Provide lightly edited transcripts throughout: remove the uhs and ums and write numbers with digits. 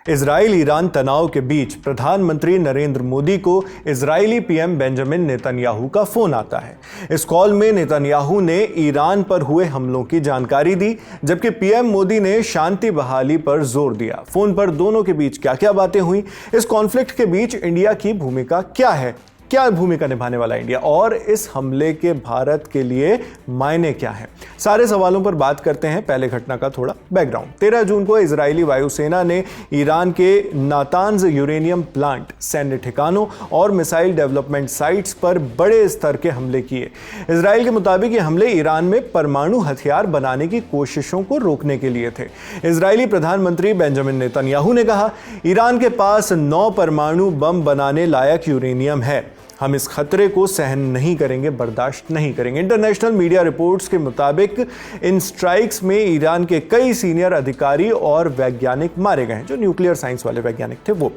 Israel Iran तनाव के बीच प्रधानमंत्री नरेंद्र मोदी को इजरायली पीएम बेंजामिन नेतन्याहू का फोन आता है। इस कॉल में नेतन्याहू ने ईरान पर हुए हमलों की जानकारी दी, जबकि पीएम मोदी ने शांति बहाली पर जोर दिया। फोन पर दोनों के बीच क्या क्या बातें हुई, इस कॉन्फ्लिक्ट के बीच इंडिया की भूमिका क्या है, क्या भूमिका निभाने वाला इंडिया और इस हमले के भारत के लिए मायने क्या है, सारे सवालों पर बात करते हैं। पहले घटना का थोड़ा बैकग्राउंड। 13 जून को इजरायली वायुसेना ने ईरान के नातांज यूरेनियम प्लांट, सैन्य ठिकानों और मिसाइल डेवलपमेंट साइट्स पर बड़े स्तर के हमले किए। इजराइल के मुताबिक ये हमले ईरान में परमाणु हथियार बनाने की कोशिशों को रोकने के लिए थे। इजरायली प्रधानमंत्री बेंजामिन नेतन्याहू ने कहा, ईरान के पास 9 परमाणु बम बनाने लायक यूरेनियम है। हम इस खतरे को सहन नहीं करेंगे, बर्दाश्त नहीं करेंगे। इंटरनेशनल मीडिया रिपोर्ट्स के मुताबिक इन स्ट्राइक्स में ईरान के कई सीनियर अधिकारी और वैज्ञानिक मारे गए हैं, जो न्यूक्लियर साइंस वाले वैज्ञानिक थे वो।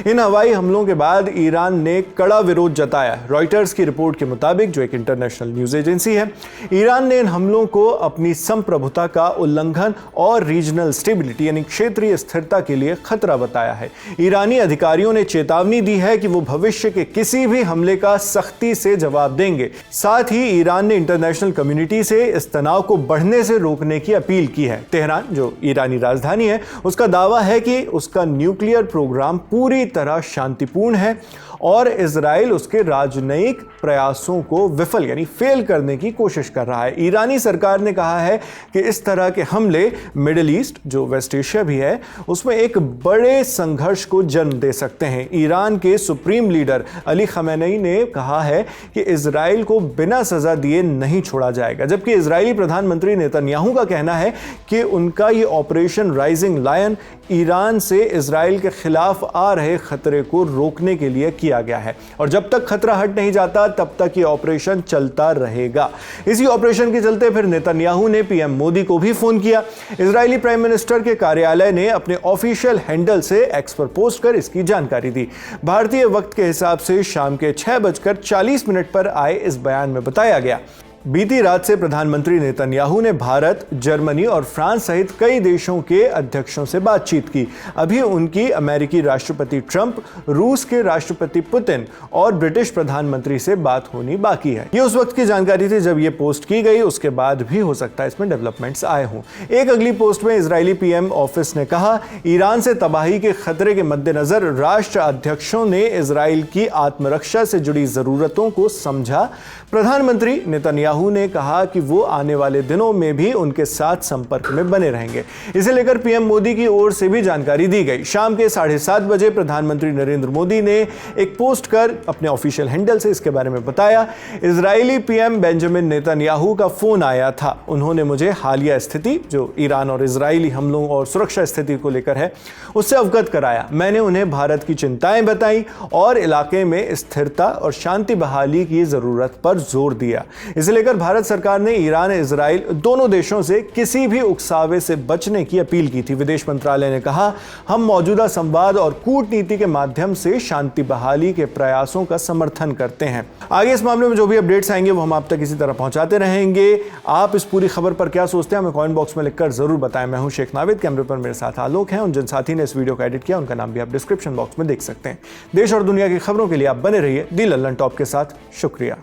इन हवाई हमलों के बाद ईरान ने कड़ा विरोध जताया। रॉयटर्स की रिपोर्ट के मुताबिक, जो एक इंटरनेशनल न्यूज एजेंसी है, ईरान ने इन हमलों को अपनी संप्रभुता का उल्लंघन और रीजनल स्टेबिलिटी यानी क्षेत्रीय स्थिरता के लिए खतरा बताया है। ईरानी अधिकारियों ने चेतावनी दी है कि वो भविष्य के किसी भी हमले का सख्ती से जवाब देंगे। साथ ही ईरान ने इंटरनेशनल कम्युनिटी से इस तनाव को बढ़ने से रोकने की अपील की है। तेहरान, जो ईरानी राजधानी है, उसका दावा है कि उसका न्यूक्लियर प्रोग्राम पूरी तरह शांतिपूर्ण है और इजराइल उसके राजनयिक प्रयासों को विफल यानी फेल करने की कोशिश कर रहा है। ईरानी सरकार ने कहा है कि इस तरह के हमले मिडिल ईस्ट, जो वेस्ट एशिया भी है, उसमें एक बड़े संघर्ष को जन्म दे सकते हैं। ईरान के सुप्रीम लीडर अली खमेनी ने कहा है कि इजराइल को बिना सजा दिए नहीं छोड़ा जाएगा, जबकि इजरायली प्रधानमंत्री नेतन्याहू का कहना है कि उनका ये ऑपरेशन राइजिंग लायन ईरान से इजराइल के खिलाफ आ रहे खतरे को रोकने के लिए किया गया है और जब तक खतरा हट नहीं जाता तब तक ये ऑपरेशन चलता रहेगा। इसी ऑपरेशन के चलते फिर नेतन्याहू ने पीएम मोदी को भी फोन किया। इजरायली प्राइम मिनिस्टर के कार्यालय ने अपने ऑफिशियल हैंडल से एक्स पर पोस्ट कर इसकी जानकारी दी। भारतीय वक्त के हिसाब से शाम के 6:40 पर आए इस बयान में बताया गया, बीती रात से प्रधानमंत्री नेतन्याहू ने भारत, जर्मनी और फ्रांस सहित कई देशों के अध्यक्षों से बातचीत की। अभी उनकी अमेरिकी राष्ट्रपति ट्रंप, रूस के राष्ट्रपति पुतिन और ब्रिटिश प्रधानमंत्री से बात होनी बाकी है। ये उस वक्त की जानकारी थी जब ये पोस्ट की गई, उसके बाद भी हो सकता है इसमें डेवलपमेंट्स आए हों। एक अगली पोस्ट में इजरायली पीएम ऑफिस ने कहा, ईरान से तबाही के खतरे के मद्देनजर राष्ट्र अध्यक्षों ने इजराइल की आत्मरक्षा से जुड़ी जरूरतों को समझा। प्रधानमंत्री नेतन्याहू ने कहा कि वो आने वाले दिनों में भी उनके साथ संपर्क में बने रहेंगे। इसे लेकर पीएम मोदी की ओर से भी जानकारी दी गई। शाम के 7:30 बजे प्रधानमंत्री नरेंद्र मोदी ने एक पोस्ट कर अपने ऑफिशियल हैंडल से इसके बारे में बताया, इजरायली पीएम बेंजामिन नेतन्याहू का फोन आया था। उन्होंने मुझे हालिया स्थिति, जो ईरान और इजरायली हमलों और सुरक्षा स्थिति को लेकर है, उससे अवगत कराया। मैंने उन्हें भारत की चिंताएं बताई और इलाके में स्थिरता और शांति बहाली की जरूरत पर जोर दिया। इसे लेकर भारत सरकार ने ईरान, इजराइल दोनों देशों से किसी भी उकसावे से बचने की अपील की थी। विदेश मंत्रालय ने कहा, हम मौजूदा संवाद और कूटनीति के माध्यम से शांति बहाली के प्रयासों का समर्थन करते हैं। आगे इस मामले में जो भी अपडेट्स आएंगे वो हम आप तक इसी तरह पहुंचाते रहेंगे। आप इस पूरी खबर पर क्या सोचते हैं, हमें कमेंट बॉक्स में लिखकर जरूर बताएं। मैं हूं शेख नाविद, कैमरे पर मेरे साथ आलोक हैं। उन जिन साथी ने इस वीडियो को एडिट किया उनका नाम भी आप डिस्क्रिप्शन बॉक्स में देख सकते हैं। देश और दुनिया की खबरों के लिए आप बने रहिए दी लल्लन टॉप के साथ। शुक्रिया।